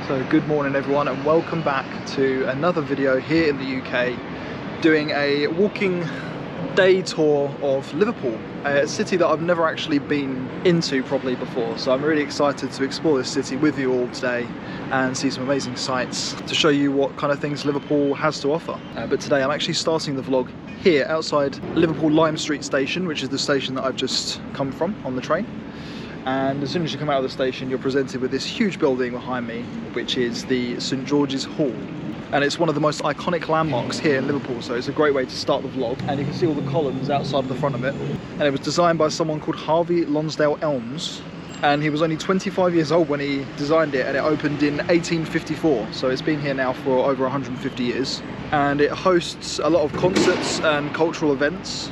So good morning everyone, and welcome back to another video here in the UK, doing a walking day tour of Liverpool, a city that I've never actually been into properly before. So I'm really excited to explore this city with you all today and see some amazing sights to show you what kind of things Liverpool has to offer. But today I'm actually starting the vlog here outside Liverpool Lime Street Station, which is the station that I've just come from on the train. And as soon as you come out of the station, you're presented with this huge building behind me, which is the St George's Hall. And it's one of the most iconic landmarks here in Liverpool, so it's a great way to start the vlog. And you can see all the columns outside of the front of it. And it was designed by someone called Harvey Lonsdale Elms. And he was only 25 years old when he designed it, and it opened in 1854. So it's been here now for over 150 years. And it hosts a lot of concerts and cultural events.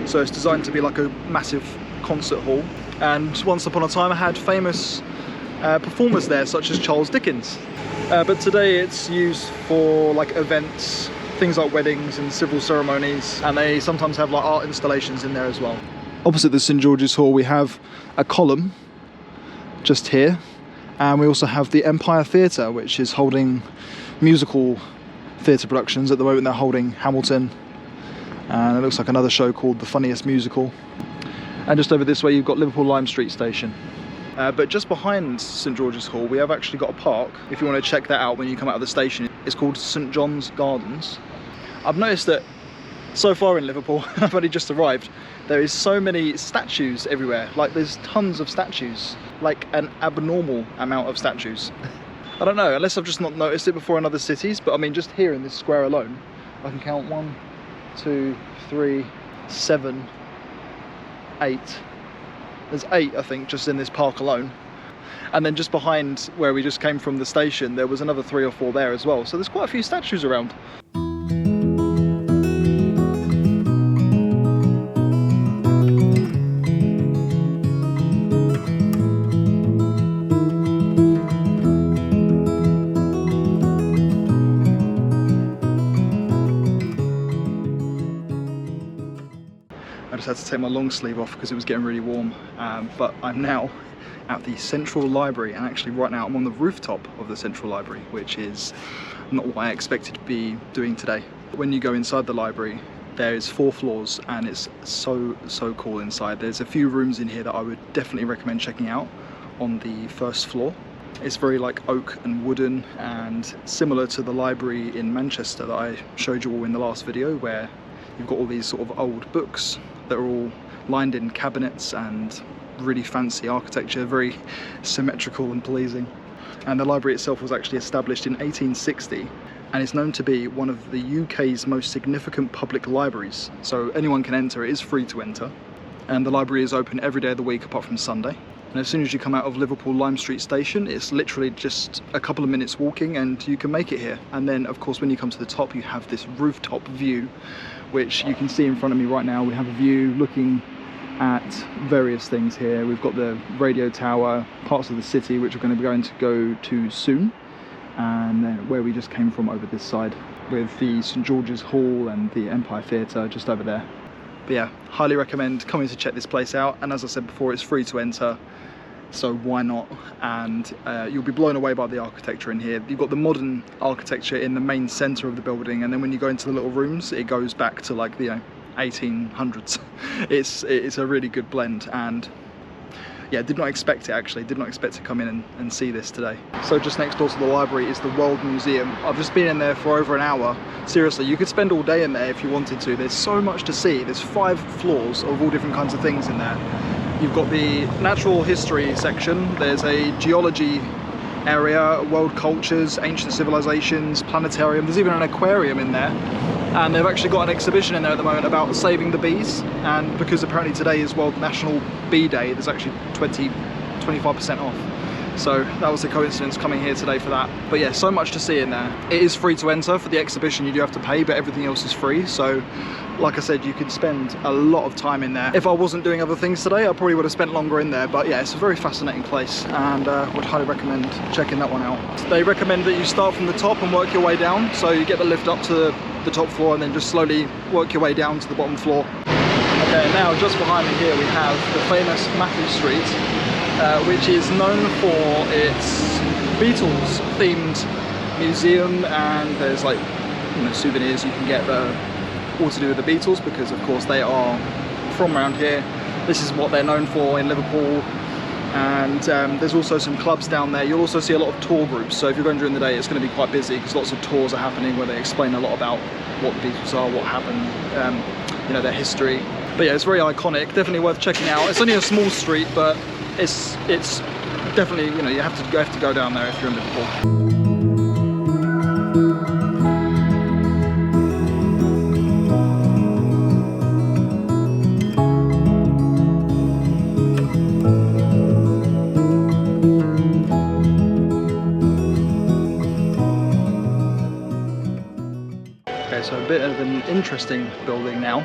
So it's designed to be like a massive concert hall. And once upon a time I had famous performers there, such as Charles Dickens. But today it's used for like events, things like weddings and civil ceremonies, and they sometimes have like art installations in there as well. Opposite the St George's Hall we have a column just here, and we also have the Empire Theatre, which is holding musical theatre productions. At the moment they're holding Hamilton, and it looks like another show called The Funniest Musical. And just over this way you've got Liverpool Lime Street Station. But just behind St George's Hall we have actually got a park, if you want to check that out when you come out of the station. It's called St John's Gardens. I've noticed that so far in Liverpool, I've only just arrived, there is so many statues everywhere. Like there's tons of statues, like an abnormal amount of statues. I don't know, unless I've just not noticed it before in other cities, but I mean just here in this square alone, I can count 1, 2, 3, 7, 8. There's 8 I think just in this park alone, and then just behind where we just came from the station there was another 3 or 4 there as well, so there's quite a few statues around. I just had to take my long sleeve off because it was getting really warm, but I'm now at the Central Library, and actually right now I'm on the rooftop of the Central Library, which is not what I expected to be doing today. When you go inside the library, there's 4 floors and it's so cool inside. There's a few rooms in here that I would definitely recommend checking out on the first floor. It's very like oak and wooden, and similar to the library in Manchester that I showed you all in the last video, where you've got all these sort of old books that are all lined in cabinets and really fancy architecture, very symmetrical and pleasing. And the library itself was actually established in 1860 and is known to be one of the UK's most significant public libraries. So anyone can enter, it is free to enter. And the library is open every day of the week apart from Sunday. And as soon as you come out of Liverpool Lime Street Station, it's literally just a couple of minutes walking and you can make it here. And then of course when you come to the top you have this rooftop view, which you can see in front of me right now. We have a view looking at various things here. We've got the radio tower, parts of the city which we're going to go to soon, and then where we just came from over this side with the St George's Hall and the Empire Theatre just over there. But yeah, highly recommend coming to check this place out, and as I said before, it's free to enter, so why not? And you'll be blown away by the architecture in here. You've got the modern architecture in the main centre of the building, and then when you go into the little rooms it goes back to like the 1800s. It's a really good blend, and yeah, did not expect it actually, did not expect to come in and see this today. So just next door to the library is the World Museum. I've just been in there for over an hour. Seriously, you could spend all day in there if you wanted to. There's so much to see. There's 5 floors of all different kinds of things in there. You've got the natural history section, there's a geology area, world cultures, ancient civilizations, planetarium, there's even an aquarium in there. And they've actually got an exhibition in there at the moment about saving the bees, and because apparently today is World National Bee Day, there's actually 25% off. So that was a coincidence coming here today for that. But yeah, so much to see in there. It is free to enter. For the exhibition you do have to pay, but everything else is free. So like I said, you can spend a lot of time in there. If I wasn't doing other things today, I probably would have spent longer in there. But yeah, it's a very fascinating place, and would highly recommend checking that one out. They recommend that you start from the top and work your way down. So you get the lift up to the top floor and then just slowly work your way down to the bottom floor. Okay, now just behind me here we have the famous Matthew Street, which is known for its Beatles themed museum, and there's like, you know, souvenirs you can get that are all to do with the Beatles, because of course they are from around here. This is what they're known for in Liverpool. And there's also some clubs down there. You'll also see a lot of tour groups, so if you're going during the day it's going to be quite busy, because lots of tours are happening where they explain a lot about what the Beatles are, what happened, you know, their history. But yeah, it's very iconic, definitely worth checking out. It's only a small street, but it's definitely, you know, you have to go down there if you're in Liverpool. So a bit of an interesting building now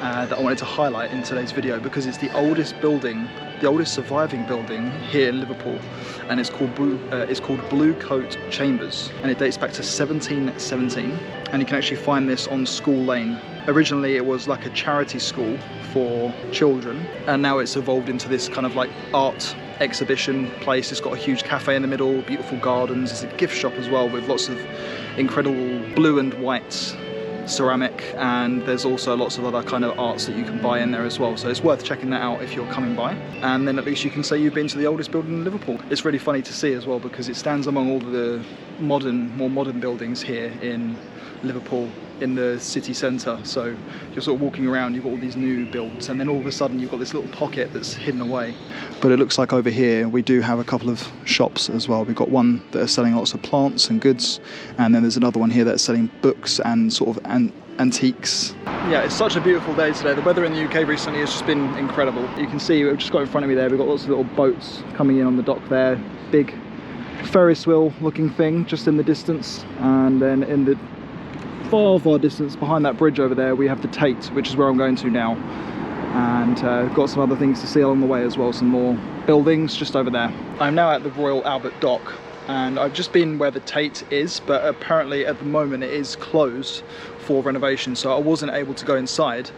that I wanted to highlight in today's video, because it's the oldest building, the oldest surviving building here in Liverpool, and it's called Bluecoat Chambers, and it dates back to 1717, and you can actually find this on School Lane. Originally it was like a charity school for children, and now it's evolved into this kind of like art exhibition place. It's got a huge cafe in the middle, beautiful gardens, there's a gift shop as well with lots of incredible blue and white ceramic, and there's also lots of other kind of arts that you can buy in there as well, so it's worth checking that out if you're coming by, and then at least you can say you've been to the oldest building in Liverpool. It's really funny to see as well, because it stands among all the more modern buildings here in Liverpool in the city centre. So you're sort of walking around, you've got all these new builds, and then all of a sudden you've got this little pocket that's hidden away. But it looks like over here we do have a couple of shops as well. We've got one that are selling lots of plants and goods, and then there's another one here that's selling books and sort of antiques. Yeah, it's such a beautiful day today. The weather in the UK recently has just been incredible. You can see, we've just got in front of me there, we've got lots of little boats coming in on the dock there, big Ferris wheel looking thing just in the distance, and then in the far distance behind that bridge over there we have the Tate, which is where I'm going to now, and got some other things to see along the way as well, some more buildings just over there. I'm now at the Royal Albert Dock, and I've just been where the Tate is, but apparently at the moment it is closed for renovation, so I wasn't able to go inside.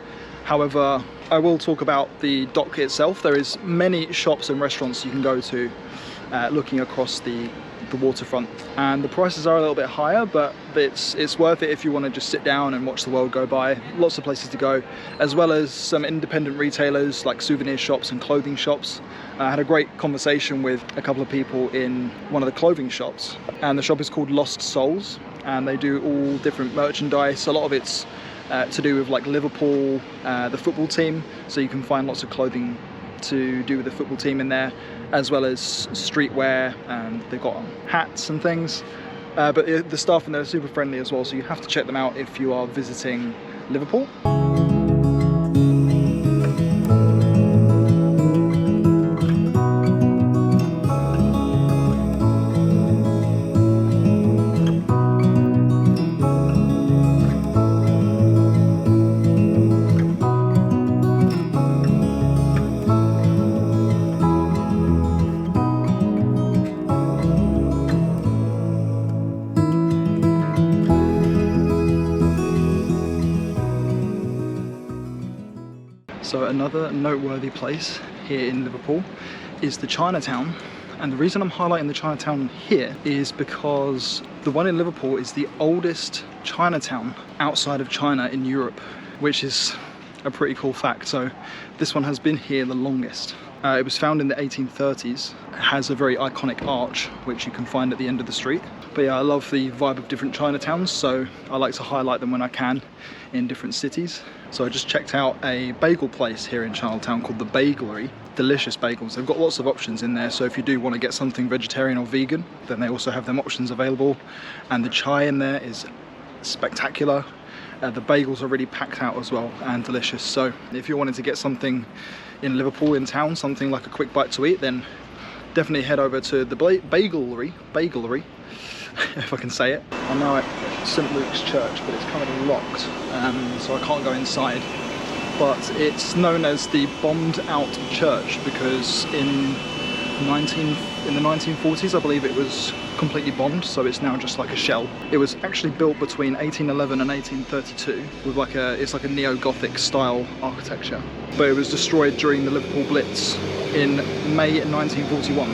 However, I will talk about the dock itself. There is many shops and restaurants you can go to looking across the waterfront, and the prices are a little bit higher, but it's worth it if you want to just sit down and watch the world go by. Lots of places to go, as well as some independent retailers like souvenir shops and clothing shops. I had a great conversation with a couple of people in one of the clothing shops, and the shop is called Lost Souls, and they do all different merchandise. A lot of it's to do with like Liverpool, the football team, so you can find lots of clothing to do with the football team in there, as well as streetwear, and they've got hats and things. But the staff in there are super friendly as well, so you have to check them out if you are visiting Liverpool. So another noteworthy place here in Liverpool is the Chinatown, and the reason I'm highlighting the Chinatown here is because the one in Liverpool is the oldest Chinatown outside of China in Europe, which is a pretty cool fact. So this one has been here the longest. It was found in the 1830s. It has a very iconic arch which you can find at the end of the street. But yeah, I love the vibe of different Chinatowns, so I like to highlight them when I can in different cities. So I just checked out a bagel place here in Chinatown called the Bagelery. Delicious bagels. They've got lots of options in there, so if you do want to get something vegetarian or vegan, then they also have them options available. And the chai in there is spectacular. The bagels are really packed out as well and delicious. So if you're wanting to get something in Liverpool in town, something like a quick bite to eat, then definitely head over to the Bagelery, if I can say it. I'm now at St Luke's Church, but it's currently locked, so I can't go inside. But it's known as the bombed out church because in the 1940s, I believe it was completely bombed, so it's now just like a shell. It was actually built between 1811 and 1832 with it's like a neo-Gothic style architecture. But it was destroyed during the Liverpool Blitz in May 1941.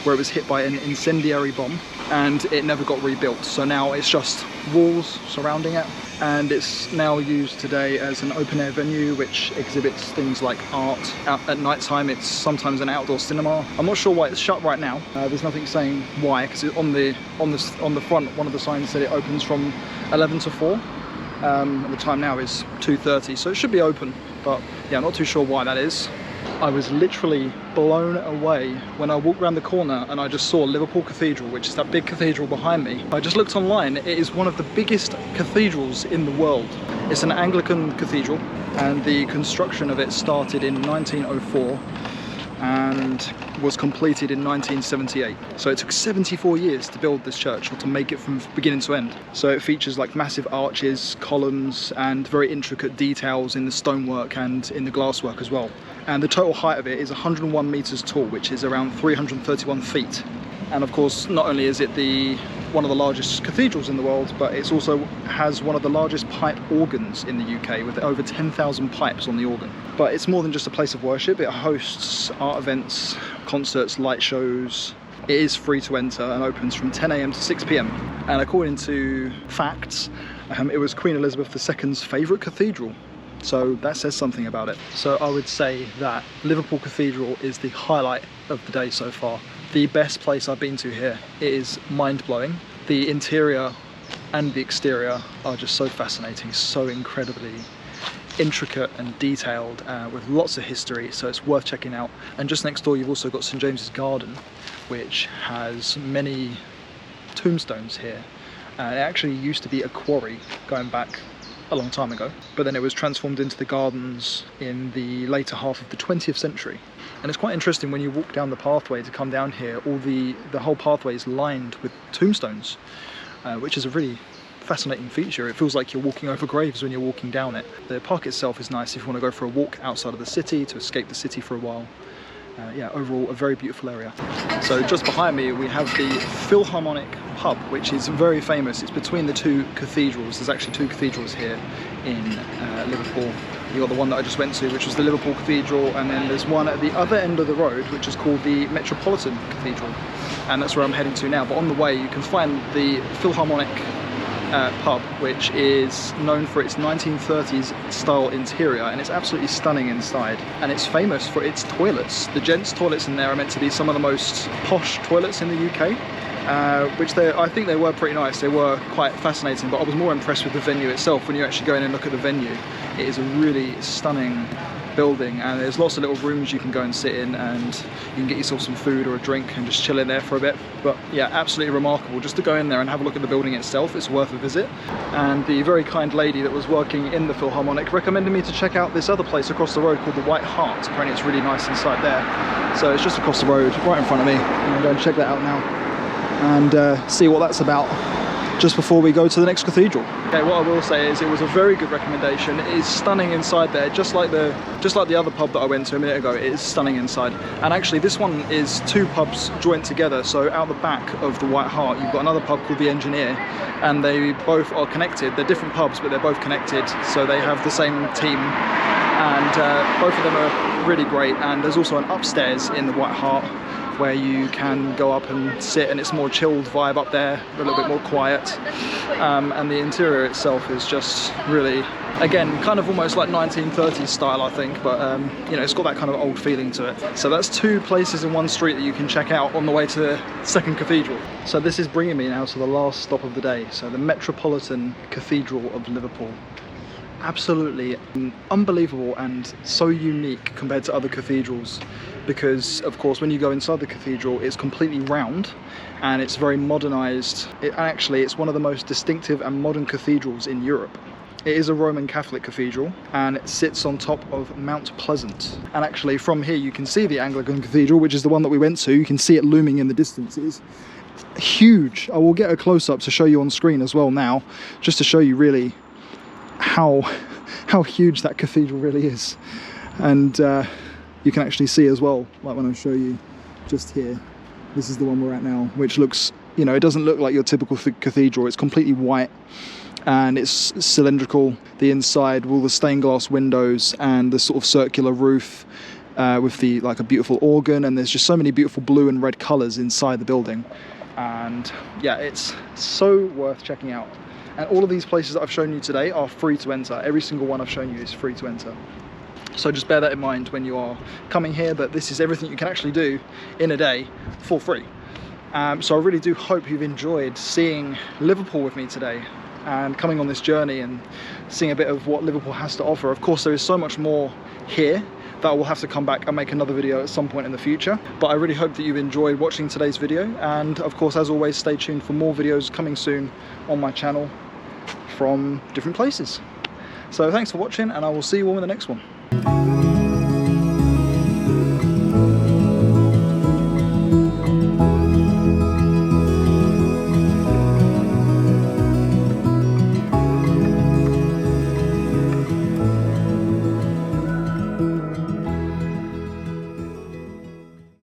where it was hit by an incendiary bomb and it never got rebuilt. So now it's just walls surrounding it, and it's now used today as an open air venue which exhibits things like art. At night time it's sometimes an outdoor cinema. I'm not sure why it's shut right now. There's nothing saying why, because on the front one of the signs said it opens from 11 to 4. And the time now is 2:30, so it should be open, but yeah, I'm not too sure why that is. I was literally blown away when I walked around the corner and I just saw Liverpool Cathedral, which is that big cathedral behind me. I just looked online. It is one of the biggest cathedrals in the world. It's an Anglican cathedral, and the construction of it started in 1904 and was completed in 1978. So it took 74 years to build this church, or to make it from beginning to end. So it features like massive arches, columns, and very intricate details in the stonework and in the glasswork as well. And the total height of it is 101 meters tall, which is around 331 feet. And of course, not only is it one of the largest cathedrals in the world, but it also has one of the largest pipe organs in the UK, with over 10,000 pipes on the organ. But it's more than just a place of worship. It hosts art events, concerts, light shows. It is free to enter and opens from 10 AM to 6 PM. And according to facts, it was Queen Elizabeth II's favourite cathedral. So that says something about it. So I would say that Liverpool Cathedral is the highlight of the day so far. The best place I've been to here. It is mind-blowing. The interior and the exterior are just so fascinating, so incredibly intricate and detailed, with lots of history, so it's worth checking out. And just next door you've also got St James's Garden, which has many tombstones here. It actually used to be a quarry going back a long time ago, but then it was transformed into the gardens in the later half of the 20th century. And it's quite interesting when you walk down the pathway to come down here, the whole pathway is lined with tombstones, which is a really fascinating feature. It feels like you're walking over graves when you're walking down it. The park itself is nice if you want to go for a walk outside of the city, to escape the city for a while. Yeah, overall a very beautiful area. So just behind me we have the Philharmonic pub, which is very famous. It's between the two cathedrals. There's actually two cathedrals here in Liverpool. You got the one that I just went to, which was the Liverpool Cathedral, and then there's one at the other end of the road, which is called the Metropolitan Cathedral, and that's where I'm heading to now. But on the way you can find the Philharmonic pub, which is known for its 1930s style interior, and it's absolutely stunning inside, and it's famous for its toilets. The gents toilets in there are meant to be some of the most posh toilets in the UK, which I think they were pretty nice. They were quite fascinating, but I was more impressed with the venue itself. When you actually go in and look at the venue, it is a really stunning building, and there's lots of little rooms you can go and sit in, and you can get yourself some food or a drink and just chill in there for a bit. But yeah, absolutely remarkable just to go in there and have a look at the building itself. It's worth a visit. And the very kind lady that was working in the Philharmonic recommended me to check out this other place across the road called the White Hart. Apparently it's really nice inside there. So it's just across the road right in front of me. I'm going to go and check that out now and see what that's about just before we go to the next cathedral. Okay, what I will say is it was a very good recommendation. It is stunning inside there, just like the other pub that I went to a minute ago. It is stunning inside. And actually this one is two pubs joined together. So out the back of the White Hart you've got another pub called the Engineer, and they both are connected. They're different pubs, but they're both connected, so they have the same team, and both of them are really great. And there's also an upstairs in the White Hart where you can go up and sit, and it's a more chilled vibe up there, a little bit more quiet, and the interior itself is just really, again, kind of almost like 1930s style, I think, but you know, it's got that kind of old feeling to it. So that's two places in one street that you can check out on the way to the second cathedral. So this is bringing me now to the last stop of the day, so the Metropolitan Cathedral of Liverpool. Absolutely unbelievable and so unique compared to other cathedrals, because of course when you go inside the cathedral it's completely round and it's very modernized. Actually it's one of the most distinctive and modern cathedrals in Europe. It is a Roman Catholic cathedral and it sits on top of Mount Pleasant, and actually from here you can see the Anglican Cathedral, which is the one that we went to. You can see it looming in the distance. It is huge. I will get a close-up to show you on screen as well now, just to show you really how huge that cathedral really is. And you can actually see as well, like when I show you just here, this is the one we're at now, which looks, you know, it doesn't look like your typical cathedral. It's completely white and it's cylindrical. The inside with all the stained glass windows and the sort of circular roof, with the like a beautiful organ, and there's just so many beautiful blue and red colours inside the building. And yeah, it's so worth checking out. And all of these places that I've shown you today are free to enter. Every single one I've shown you is free to enter. So just bear that in mind when you are coming here, that this is everything you can actually do in a day for free. So I really do hope you've enjoyed seeing Liverpool with me today and coming on this journey and seeing a bit of what Liverpool has to offer. Of course, there is so much more here that I will have to come back and make another video at some point in the future. But I really hope that you've enjoyed watching today's video. And of course, as always, stay tuned for more videos coming soon on my channel from different places. So thanks for watching, and I will see you all in the next one.